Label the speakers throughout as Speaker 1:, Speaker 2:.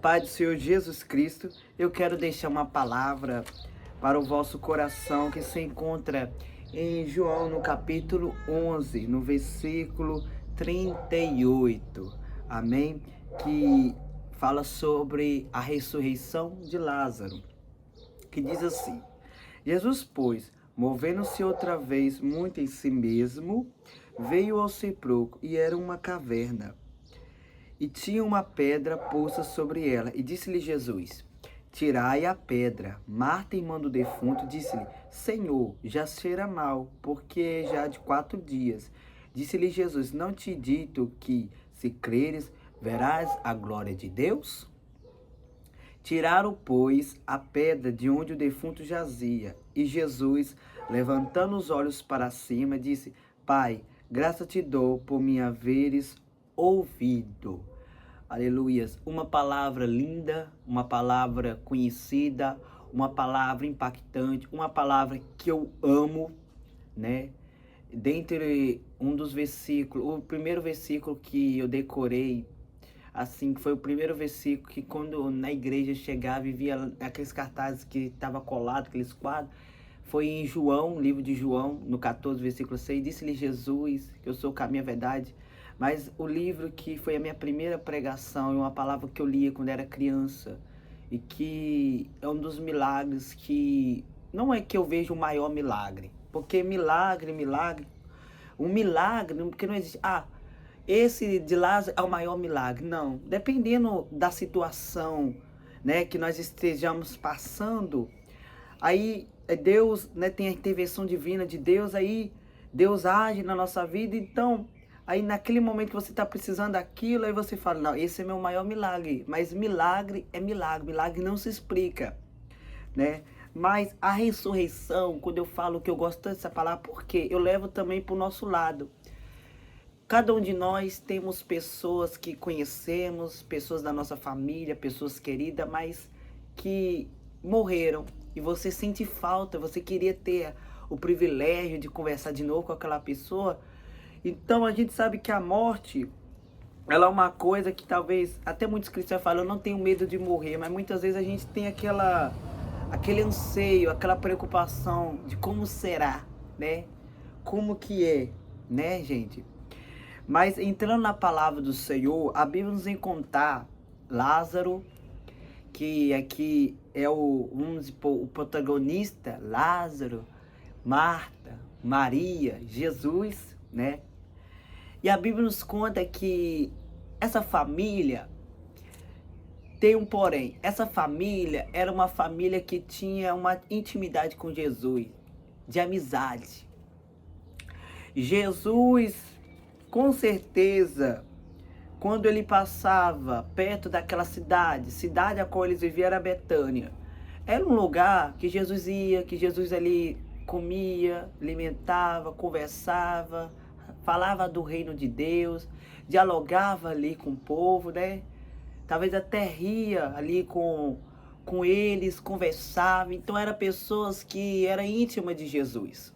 Speaker 1: Pai do Senhor Jesus Cristo, eu quero deixar uma palavra para o vosso coração que se encontra em João, no capítulo 11, no versículo 38. Amém? Que fala sobre a ressurreição de Lázaro, que diz assim: Jesus, pois, movendo-se outra vez muito em si mesmo, veio ao sepulcro, e era uma caverna, e tinha uma pedra posta sobre ela. E disse-lhe Jesus: tirai a pedra. Marta, irmã do defunto, disse-lhe: Senhor, já cheira mal, porque é já de 4 dias. Disse-lhe Jesus: não te dito que, se creres, verás a glória de Deus? Tiraram, pois, a pedra de onde o defunto jazia. E Jesus, levantando os olhos para cima, disse: Pai, graça te dou por me haveres ouvido. Aleluias. Uma palavra linda, uma palavra conhecida, uma palavra impactante, uma palavra que eu amo, né? Dentre um dos versículos, o primeiro versículo que eu decorei, assim, que foi o primeiro versículo que quando na igreja chegava e via aqueles cartazes que estava colado, aqueles quadros, foi em João, livro de João, no 14, versículo 6, disse-lhe Jesus, que eu sou o caminho e a verdade. Mas o livro que foi a minha primeira pregação, é uma palavra que eu lia quando era criança, e que é um dos milagres que, não é que eu vejo o maior milagre, porque milagre, um milagre, porque não existe, esse de Lázaro é o maior milagre. Não, dependendo da situação, né, que nós estejamos passando, aí Deus, né, tem a intervenção divina de Deus, aí Deus age na nossa vida. Então, aí naquele momento que você está precisando daquilo, aí você fala: não, esse é meu maior milagre. Mas milagre é milagre, milagre não se explica, né? Mas a ressurreição, quando eu falo que eu gosto tanto dessa palavra, porque eu levo também para o nosso lado. Cada um de nós temos pessoas que conhecemos, pessoas da nossa família, pessoas queridas, mas que morreram. E você sente falta, você queria ter o privilégio de conversar de novo com aquela pessoa. Então a gente sabe que a morte, ela é uma coisa que talvez, até muitos cristãos falam: eu não tenho medo de morrer, mas muitas vezes a gente tem aquele anseio, aquela preocupação de como será, né? Como que é, né, gente? Mas entrando na palavra do Senhor, a Bíblia nos vem contar Lázaro, que aqui é vamos supor, o protagonista, Lázaro, Marta, Maria, Jesus, né? E a Bíblia nos conta que essa família tem um porém. Essa família era uma família que tinha uma intimidade com Jesus, de amizade. Jesus, com certeza, quando ele passava perto daquela cidade a qual eles viviam era Betânia. Era um lugar que Jesus ia, que Jesus ali comia, alimentava, conversava, falava do reino de Deus, dialogava ali com o povo, né? Talvez até ria ali com eles, conversava. Então eram pessoas que eram íntimas de Jesus.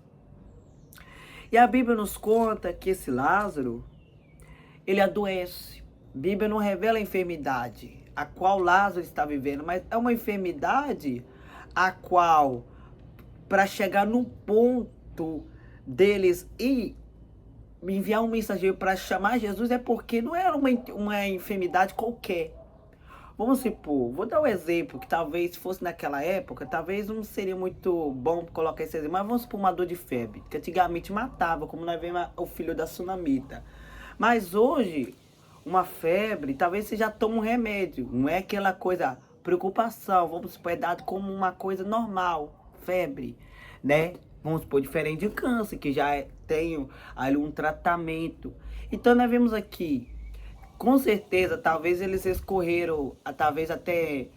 Speaker 1: E a Bíblia nos conta que esse Lázaro, ele adoece. A Bíblia não revela a enfermidade a qual Lázaro está vivendo, mas é uma enfermidade a qual, para chegar no ponto deles e enviar um mensageiro para chamar Jesus, é porque não era uma enfermidade qualquer. Vamos supor, vou dar um exemplo que talvez fosse naquela época, talvez não seria muito bom colocar esse exemplo, mas vamos supor uma dor de febre, que antigamente matava, como nós vemos o filho da Sunamita. Mas hoje, uma febre, talvez você já toma um remédio, não é aquela coisa, preocupação, vamos supor, é dado como uma coisa normal, febre, né? Vamos supor, diferente de câncer, que já tem ali um tratamento. Então nós vemos aqui, com certeza, talvez eles escorreram, talvez até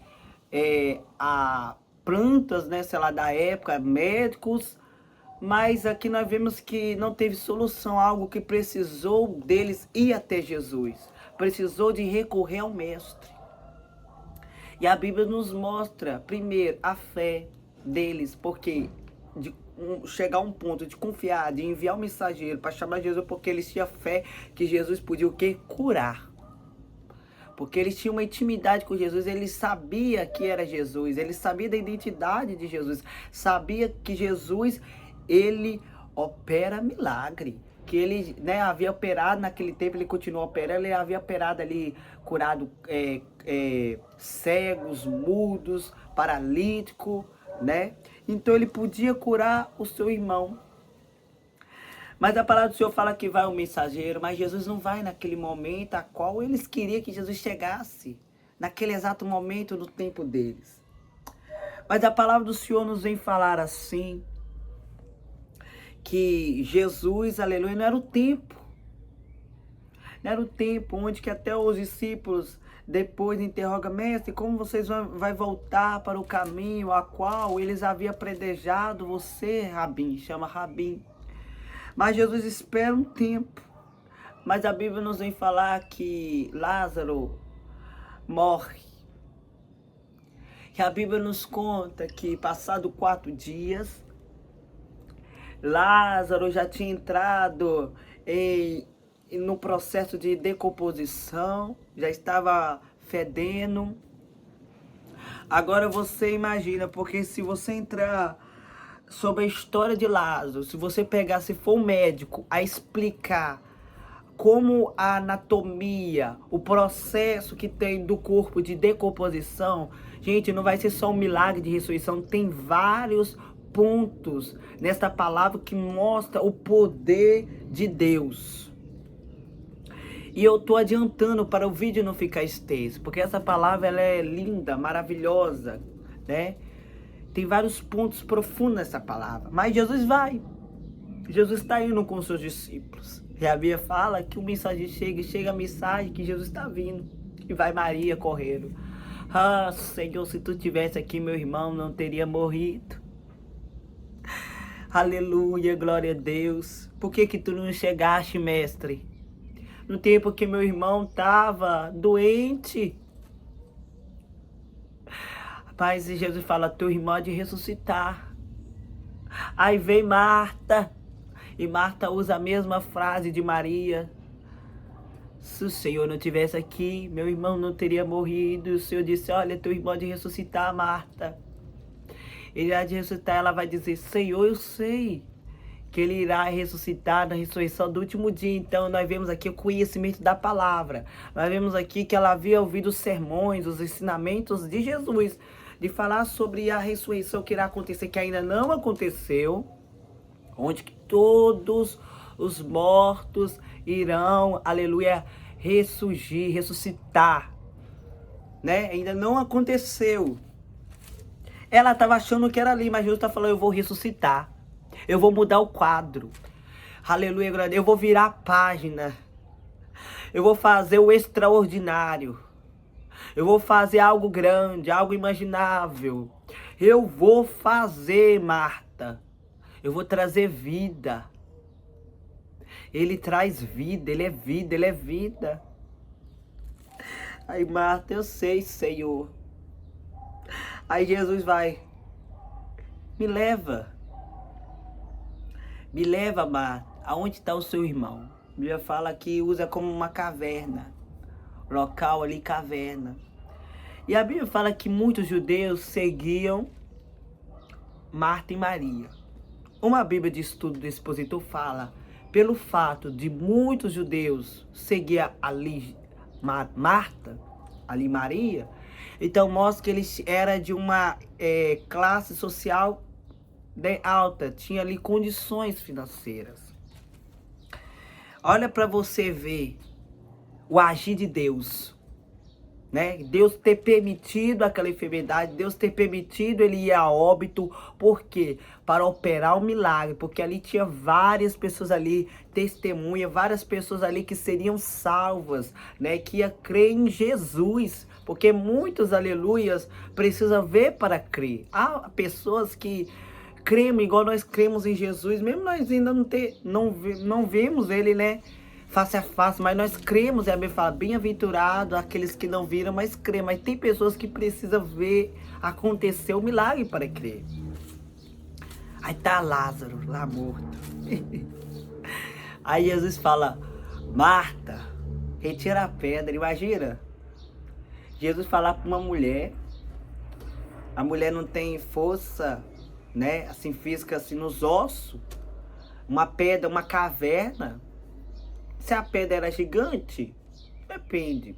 Speaker 1: a plantas, né, sei lá, da época, médicos, mas aqui nós vemos que não teve solução, algo que precisou deles ir até Jesus, precisou de recorrer ao mestre. E a Bíblia nos mostra, primeiro, a fé deles, porque de chegar a um ponto de confiar, de enviar um mensageiro para chamar Jesus, porque eles tinham fé que Jesus podia o quê? Curar. Porque ele tinha uma intimidade com Jesus, ele sabia que era Jesus, ele sabia da identidade de Jesus, sabia que Jesus, ele opera milagre. Que ele, né, havia operado naquele tempo, ele continuou operando, ele havia operado ali, curado cegos, mudos, paralítico, né? Então ele podia curar o seu irmão. Mas a palavra do Senhor fala que vai um mensageiro, mas Jesus não vai naquele momento a qual eles queriam que Jesus chegasse. Naquele exato momento do tempo deles. Mas a palavra do Senhor nos vem falar assim, que Jesus, aleluia, não era o tempo. Não era o tempo onde que até os discípulos depois interrogam, mestre, como vocês vão voltar para o caminho a qual eles haviam predejado você, Rabim, chama Rabim. Mas Jesus espera um tempo. Mas a Bíblia nos vem falar que Lázaro morre. E a Bíblia nos conta que passado 4 dias, Lázaro já tinha entrado no processo de decomposição, já estava fedendo. Agora você imagina, porque se você entrar sobre a história de Lázaro, se você pegar, se for um médico, a explicar como a anatomia, o processo que tem do corpo de decomposição, gente, não vai ser só um milagre de ressurreição, tem vários pontos nesta palavra que mostra o poder de Deus. E eu tô adiantando para o vídeo não ficar extenso, porque essa palavra ela é linda, maravilhosa, né? Tem vários pontos profundos nessa palavra. Mas Jesus vai. Jesus está indo com os seus discípulos. E a Bíblia fala que o mensageiro chega a mensagem que Jesus está vindo. E vai Maria correndo. Ah, Senhor, se tu tivesse aqui, meu irmão não teria morrido. Aleluia, glória a Deus. Por que tu não chegaste, mestre? No tempo que meu irmão estava doente. Mas Jesus fala, teu irmão há de ressuscitar. Aí vem Marta. E Marta usa a mesma frase de Maria. Se o Senhor não estivesse aqui, meu irmão não teria morrido. O Senhor disse, olha, teu irmão há de ressuscitar, Marta. Ele há de ressuscitar, ela vai dizer, Senhor, eu sei que ele irá ressuscitar na ressurreição do último dia. Então nós vemos aqui o conhecimento da palavra. Nós vemos aqui que ela havia ouvido os sermões, os ensinamentos de Jesus, de falar sobre a ressurreição que irá acontecer, que ainda não aconteceu, onde que todos os mortos irão, aleluia, ressurgir, ressuscitar, né? Ainda não aconteceu. Ela estava achando que era ali, mas Jesus está falando, eu vou ressuscitar. Eu vou mudar o quadro. Aleluia, eu vou virar a página. Eu vou fazer o extraordinário. Eu vou fazer algo grande, algo imaginável. Eu vou fazer, Marta. Eu vou trazer vida. Ele traz vida, ele é vida, ele é vida. Aí, Marta, eu sei, Senhor. Aí Jesus vai. Me leva. Me leva, Marta. Aonde está o seu irmão? A Bíblia fala que usa como uma caverna. Local ali, caverna. E a Bíblia fala que muitos judeus seguiam Marta e Maria. Uma Bíblia de estudo do expositor fala, pelo fato de muitos judeus seguir ali Marta, ali Maria, então mostra que eles eram de uma classe social alta, tinha ali condições financeiras. Olha para você ver o agir de Deus, né? Deus ter permitido aquela enfermidade, Deus ter permitido ele ir a óbito, por quê? Para operar um milagre, porque ali tinha várias pessoas ali, testemunha, várias pessoas ali que seriam salvas, né? Que ia crer em Jesus, porque muitos, aleluias, precisam ver para crer. Há pessoas que cremos igual nós cremos em Jesus, mesmo nós ainda não vemos ele, né? Face a face, mas nós cremos, e a Bíblia fala, bem-aventurado aqueles que não viram, mas crê. Mas tem pessoas que precisam ver acontecer o milagre para crer. Aí tá Lázaro, lá morto. Aí Jesus fala, Marta, retira a pedra, imagina. Jesus falar para uma mulher, a mulher não tem força, né, assim, física, assim, nos ossos, uma pedra, uma caverna. Se a pedra era gigante, depende.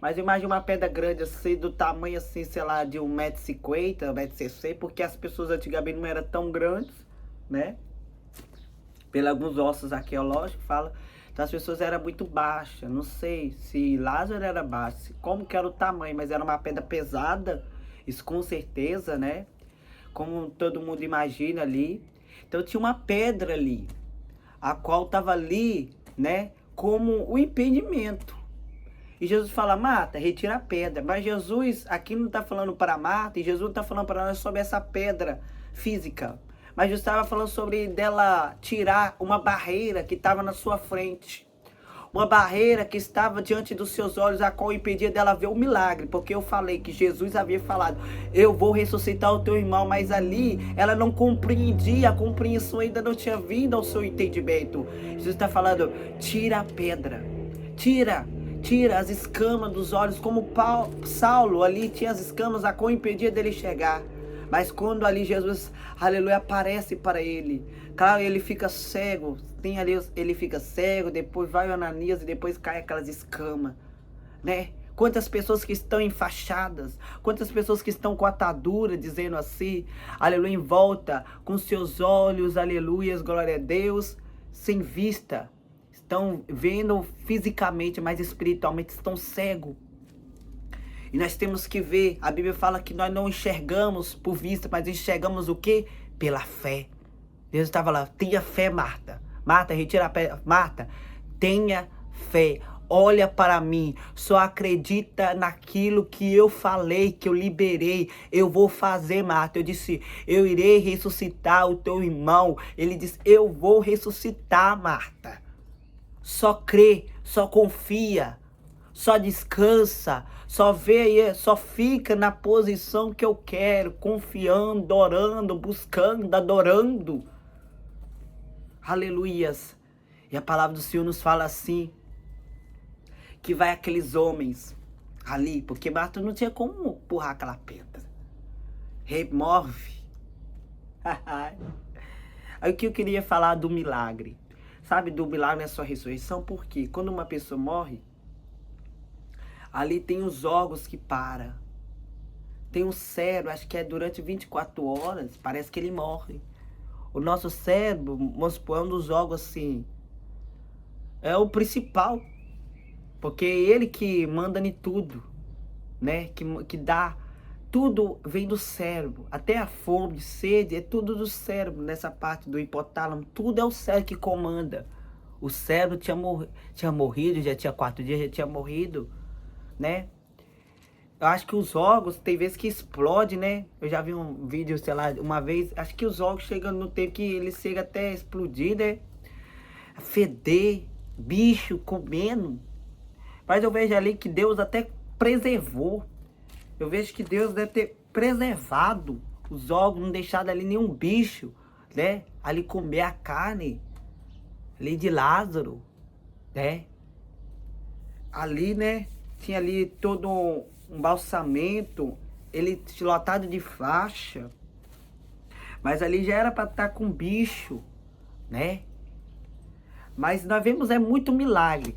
Speaker 1: Mas imagine uma pedra grande assim, do tamanho assim, sei lá, de 1,50 m, 1,60 m, porque as pessoas antigamente não eram tão grandes, né? Pelos alguns ossos arqueológicos, fala. Então as pessoas eram muito baixas. Não sei se Lázaro era baixo, como que era o tamanho, mas era uma pedra pesada, isso com certeza, né? Como todo mundo imagina ali. Então tinha uma pedra ali, a qual estava ali, né, como o impedimento. E Jesus fala, Marta, retira a pedra. Mas Jesus aqui não está falando para Marta, e Jesus está falando para nós sobre essa pedra física. Mas Jesus estava falando sobre dela tirar uma barreira que estava na sua frente. Uma barreira que estava diante dos seus olhos, a qual impedia dela ver o milagre. Porque eu falei que Jesus havia falado, eu vou ressuscitar o teu irmão. Mas ali ela não compreendia, a compreensão ainda não tinha vindo ao seu entendimento. Jesus está falando, tira a pedra, tira as escamas dos olhos, como Saulo ali tinha as escamas, a qual impedia dele chegar. Mas quando ali Jesus, aleluia, aparece para ele, claro, ele fica cego, tem ali, ele fica cego, depois vai o Ananias e depois cai aquelas escamas, né? Quantas pessoas que estão enfaixadas, quantas pessoas que estão com atadura, dizendo assim, aleluia, em volta, com seus olhos, aleluias, glória a Deus, sem vista, estão vendo fisicamente, mas espiritualmente estão cegos. E nós temos que ver, a Bíblia fala que nós não enxergamos por vista, mas enxergamos o quê? Pela fé. Deus estava lá, tenha fé, Marta. Marta, retira a pedra. Marta, tenha fé. Olha para mim, só acredita naquilo que eu falei, que eu liberei. Eu vou fazer, Marta. Eu disse, eu irei ressuscitar o teu irmão. Ele disse, eu vou ressuscitar, Marta. Só crê, só confia, só descansa, só vê aí, só fica na posição que eu quero, confiando, orando, buscando, adorando. Aleluias. E a palavra do Senhor nos fala assim, que vai aqueles homens ali, porque Marta não tinha como empurrar aquela pedra. Remove. Aí o que eu queria falar do milagre, sabe, do milagre nessa ressurreição, porque quando uma pessoa morre, ali tem os órgãos que param. Tem um cérebro, acho que é durante 24 horas, parece que ele morre. O nosso cérebro, vamos supor, é um dos órgãos assim, é o principal. Porque é ele que manda em tudo, né? Que dá, tudo vem do cérebro. Até a fome, sede, é tudo do cérebro, nessa parte do hipotálamo. Tudo é o cérebro que comanda. O cérebro tinha morrido, já tinha 4 dias, já tinha morrido, né? Eu acho que os órgãos, tem vezes que explode, né? Eu já vi um vídeo, sei lá, uma vez, acho que os órgãos chegam no tempo que eles chegam até a explodir, né? Feder, bicho comendo. Mas eu vejo ali que Deus até preservou. Eu vejo que Deus deve ter preservado os órgãos, não deixado ali nenhum bicho, né? Ali comer a carne, ali de Lázaro, né? Ali, né? Tinha ali todo um balsamento, ele lotado de faixa. Mas ali já era para estar com bicho, né? Mas nós vemos é muito milagre.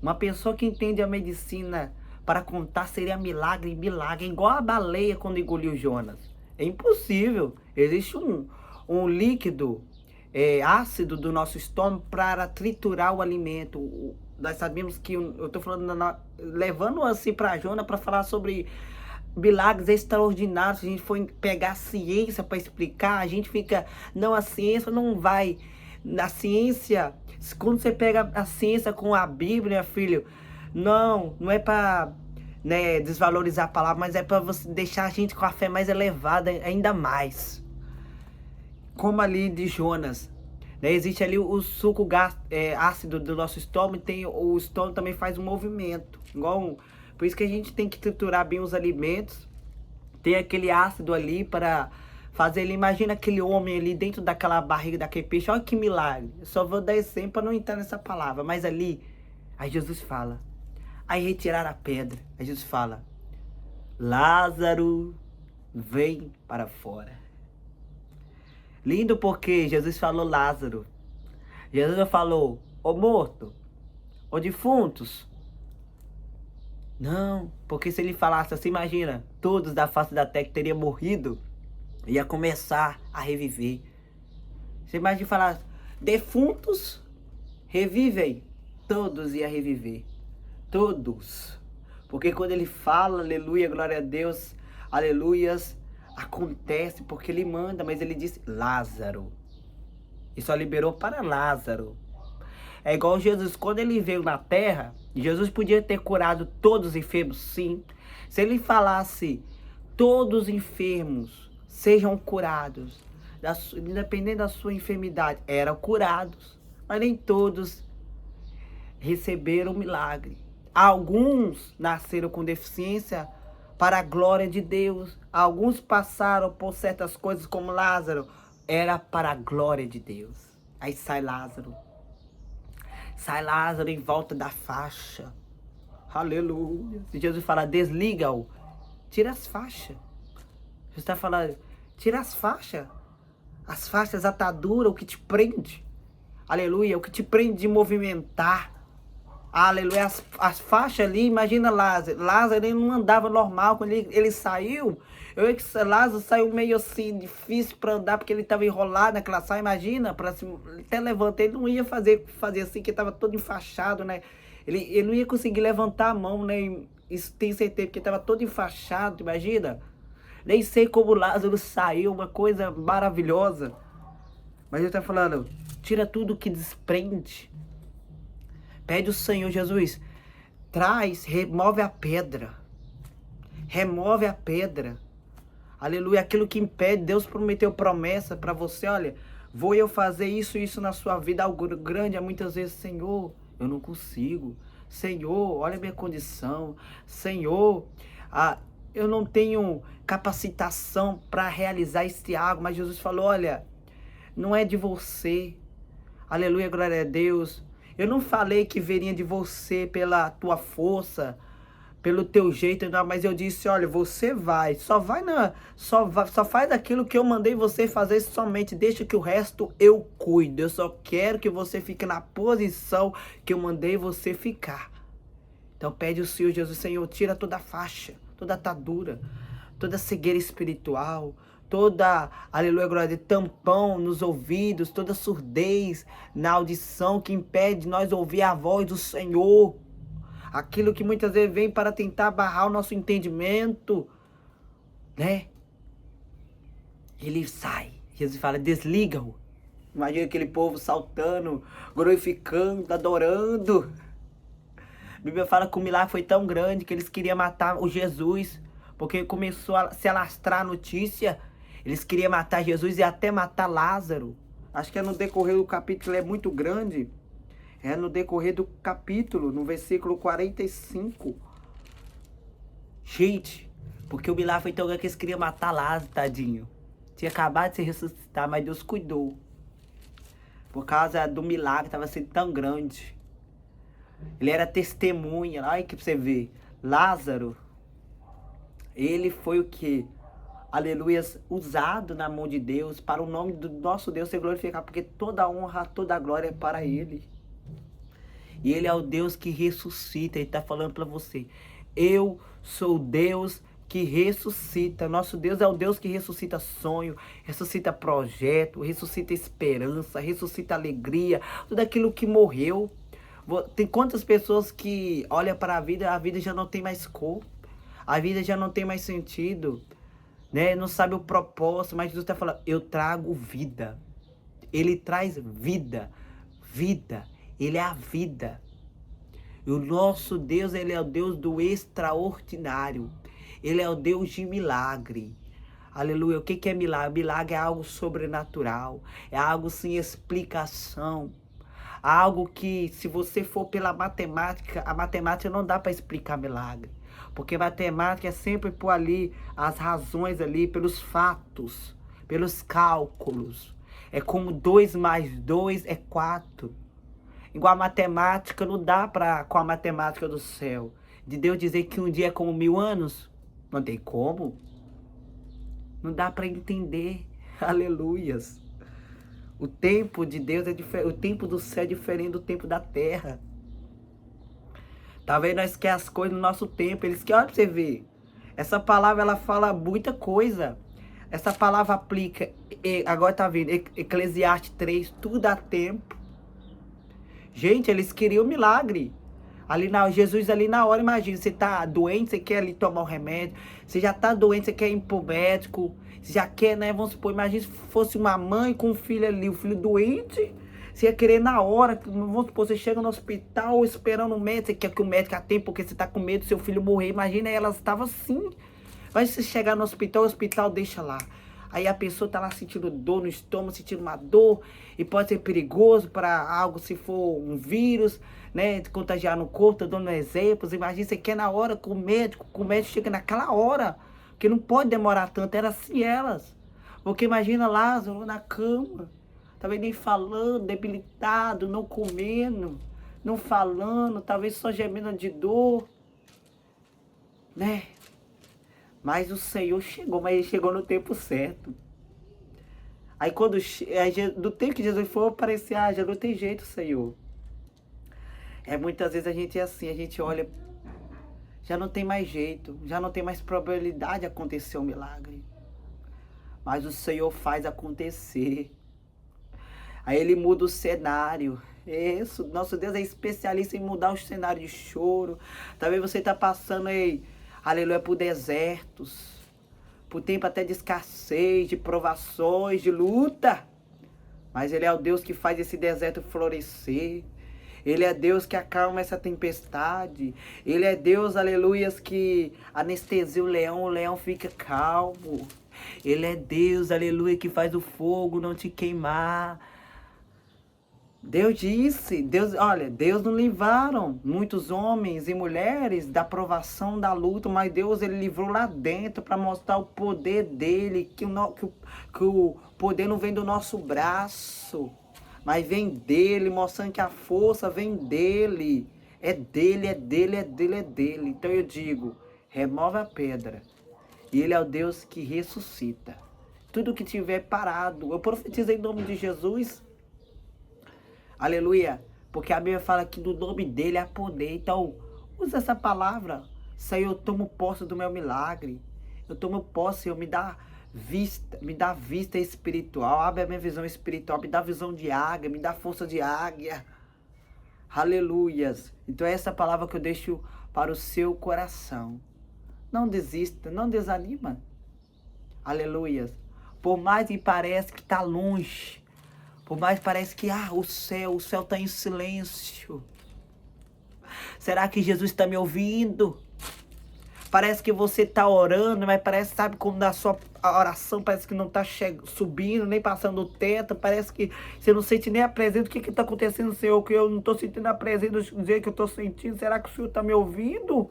Speaker 1: Uma pessoa que entende a medicina para contar seria milagre, milagre. Igual a baleia quando engoliu Jonas. É impossível. Existe um líquido ácido do nosso estômago para triturar o alimento. Nós sabemos que, eu estou falando, levando assim para Jonas para falar sobre milagres extraordinários. Se a gente for pegar a ciência para explicar, a gente fica, não, a ciência não vai. Na ciência, quando você pega a ciência com a Bíblia, filho, não é para, né, desvalorizar a palavra, mas é para você deixar a gente com a fé mais elevada ainda mais. Como ali de Jonas, né, existe ali o suco ácido do nosso estômago, tem, o estômago também faz um movimento, por isso que a gente tem que triturar bem os alimentos, tem aquele ácido ali para fazer ele, imagina aquele homem ali dentro daquela barriga daquele peixe, olha que milagre. Eu só vou dar exemplo para não entrar nessa palavra, mas ali, aí Jesus fala, aí retirar a pedra, aí Jesus fala, Lázaro, vem para fora. Lindo porque Jesus falou Lázaro. Jesus não falou, ô morto, ô defuntos. Não, porque se ele falasse assim, imagina, todos da face da terra que teriam morrido, ia começar a reviver. Você imagina falar, defuntos, revivem, todos iam reviver. Todos. Porque quando ele fala, aleluia, glória a Deus, aleluias, acontece porque ele manda, mas ele disse Lázaro. E só liberou para Lázaro. É igual Jesus, quando ele veio na terra, Jesus podia ter curado todos os enfermos, sim. Se ele falasse, todos os enfermos sejam curados, independente da sua enfermidade, eram curados. Mas nem todos receberam o milagre. Alguns nasceram com deficiência para a glória de Deus. Alguns passaram por certas coisas como Lázaro, era para a glória de Deus. Aí sai Lázaro. Sai Lázaro em volta da faixa. Aleluia. E Jesus fala, desliga-o. Tira as faixas. Jesus está falando, tira as faixas. As faixas, atadura, o que te prende. Aleluia. O que te prende de movimentar. Aleluia. As faixas ali, imagina Lázaro. Lázaro ele não andava normal. Quando ele saiu, eu vi que Lázaro saiu meio assim, difícil para andar, porque ele estava enrolado naquela saia. Imagina, para até levantar, ele não ia fazer assim, que estava todo enfaixado, né? Ele não ia conseguir levantar a mão, né? Isso tem certeza, porque estava todo enfaixado, imagina. Nem sei como Lázaro saiu, uma coisa maravilhosa. Mas ele está falando, tira tudo que desprende. Pede o Senhor Jesus, remove a pedra. Remove a pedra. Aleluia, aquilo que impede, Deus prometeu promessa para você, olha, vou eu fazer isso na sua vida, algo grande, muitas vezes, Senhor, eu não consigo, Senhor, olha a minha condição, Senhor, eu não tenho capacitação para realizar este algo, mas Jesus falou, olha, não é de você, aleluia, glória a Deus, eu não falei que viria de você pela tua força, pelo teu jeito, não, mas eu disse, olha, você vai, só faz aquilo que eu mandei você fazer somente, deixa que o resto eu cuido, eu só quero que você fique na posição que eu mandei você ficar. Então pede ao Senhor Jesus, Senhor, tira toda a faixa, toda a atadura, toda a cegueira espiritual, toda, aleluia, glória a Deus, tampão nos ouvidos, toda surdez na audição que impede nós ouvir a voz do Senhor. Aquilo que muitas vezes vem para tentar barrar o nosso entendimento, né? Ele sai. Jesus fala, desliga-o. Imagina aquele povo saltando, glorificando, adorando. A Bíblia fala que o milagre foi tão grande que eles queriam matar o Jesus, porque começou a se alastrar a notícia. Eles queriam matar Jesus e até matar Lázaro. Acho que no decorrer do capítulo é muito grande. É no decorrer do capítulo, no versículo 45. Gente, porque o milagre foi tão grande que eles queriam matar Lázaro, tadinho. Tinha acabado de se ressuscitar, mas Deus cuidou. Por causa do milagre, estava sendo tão grande. Ele era testemunha. Olha aqui pra você ver. Lázaro, ele foi o que? Aleluias, usado na mão de Deus, para o nome do nosso Deus ser glorificado, porque toda a honra, toda a glória é para Ele. E Ele é o Deus que ressuscita. Ele está falando para você. Eu sou o Deus que ressuscita. Nosso Deus é o Deus que ressuscita sonho, ressuscita projeto, ressuscita esperança, ressuscita alegria. Tudo aquilo que morreu. Tem quantas pessoas que olham para a vida já não tem mais cor. A vida já não tem mais sentido. Né? Não sabe o propósito, mas Jesus está falando, eu trago vida. Ele traz vida. Vida. Ele é a vida. E o nosso Deus, ele é o Deus do extraordinário. Ele é o Deus de milagre. Aleluia. O que é milagre? Milagre é algo sobrenatural. É algo sem explicação. Algo que, se você for pela matemática, a matemática não dá para explicar milagre. Porque matemática é sempre por ali, as razões ali, pelos fatos, pelos cálculos. É como 2 mais 2 é 4. Igual a matemática, não dá para, com a matemática do céu, de Deus dizer que um dia é como 1000 anos. Não tem como. Não dá para entender. Aleluias. O tempo de Deus é diferente. O tempo do céu é diferente do tempo da terra. Talvez nós quer as coisas no nosso tempo. Eles querem, olha pra você ver. Essa palavra, ela fala muita coisa. Essa palavra aplica, agora tá vendo, Eclesiastes 3, tudo dá tempo. Gente, eles queriam milagre. Jesus ali na hora, imagina, você tá doente, você quer ali tomar um remédio. Você já tá doente, você quer ir pro médico. Você já quer, né, vamos supor, imagina se fosse uma mãe com um filho ali, o filho doente. Você ia querer na hora, vamos supor, você chega no hospital esperando o médico, você quer que o médico atenda porque você tá com medo do seu filho morrer. Imagina, elas estavam assim. Mas se chegar no hospital, o hospital deixa lá. Aí a pessoa tá lá sentindo dor no estômago, sentindo uma dor. E pode ser perigoso para algo, se for um vírus, né? De contagiar no corpo, tô dando exemplos. Imagina, você quer na hora com o médico chega naquela hora. Porque não pode demorar tanto, era assim elas. Porque imagina Lázaro na cama. Talvez nem falando, debilitado, não comendo, não falando, talvez só gemendo de dor. Né? Mas o Senhor chegou, mas Ele chegou no tempo certo. Aí do tempo que Jesus for aparecer, já não tem jeito, Senhor. Muitas vezes a gente é assim, a gente olha, já não tem mais jeito, já não tem mais probabilidade de acontecer um milagre. Mas o Senhor faz acontecer. Aí Ele muda o cenário. Isso, nosso Deus é especialista em mudar o cenário de choro. Talvez você está passando aí, aleluia, por desertos, por tempo até de escassez, de provações, de luta. Mas Ele é o Deus que faz esse deserto florescer. Ele é Deus que acalma essa tempestade. Ele é Deus, aleluias, que anestesia o leão fica calmo. Ele é Deus, aleluia, que faz o fogo não te queimar. Deus disse, Deus não livraram muitos homens e mulheres da provação, da luta, mas Deus, Ele livrou lá dentro para mostrar o poder dEle, que o poder não vem do nosso braço, mas vem dEle, mostrando que a força vem dEle, é dEle, é dEle, é dEle, é dEle. Então eu digo, remove a pedra, e Ele é o Deus que ressuscita. Tudo que tiver parado, eu profetizo em nome de Jesus. Aleluia, porque a Bíblia fala que do nome dEle há poder. Então, usa essa palavra. Senhor, eu tomo posse do meu milagre. Eu tomo posse, Senhor, me dá vista espiritual. Abre a minha visão espiritual, me dá visão de águia, me dá força de águia. Aleluias. Então é essa palavra que eu deixo para o seu coração. Não desista, não desanima. Aleluias. Por mais que pareça que está longe, por mais que parece que o céu está em silêncio. Será que Jesus está me ouvindo? Parece que você está orando, mas parece, sabe, como na sua oração parece que não está subindo, nem passando o teto. Parece que você não sente nem a presença. O que está acontecendo, Senhor? Que eu não estou sentindo a presença do jeito que eu estou sentindo. Será que o Senhor está me ouvindo?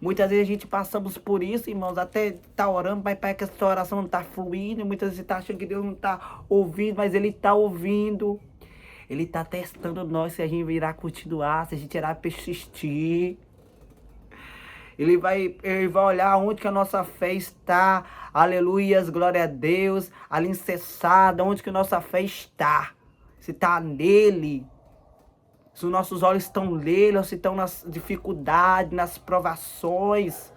Speaker 1: Muitas vezes a gente passamos por isso, irmãos, até tá orando, mas parece que essa oração não está fluindo. Muitas vezes você está achando que Deus não está ouvindo, mas Ele está ouvindo. Ele está testando nós se a gente irá continuar, se a gente irá persistir. Ele vai olhar onde que a nossa fé está. Aleluias, glória a Deus. Alicerçada, onde que a nossa fé está. Se está nele. Se os nossos olhos estão nele, ou se estão nas dificuldades, nas provações.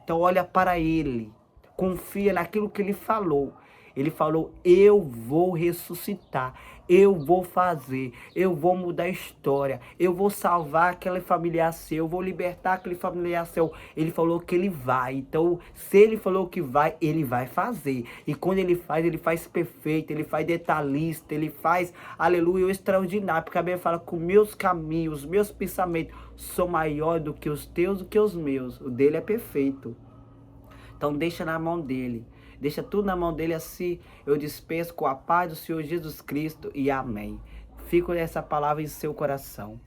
Speaker 1: Então olha para Ele. Confia naquilo que Ele falou. Ele falou, eu vou ressuscitar. Eu vou fazer. Eu vou mudar a história. Eu vou salvar aquele familiar seu. Eu vou libertar aquele familiar seu. Ele falou que Ele vai. Então, se Ele falou que vai, Ele vai fazer. E quando Ele faz perfeito. Ele faz detalhista. Ele faz, aleluia, o extraordinário. Porque a Bíblia fala que os meus caminhos, os meus pensamentos são maiores do que os teus, do que os meus. O dele é perfeito. Então, deixa na mão dele. Deixa tudo na mão dele, assim eu dispenso com a paz do Senhor Jesus Cristo e amém. Fico essa palavra em seu coração.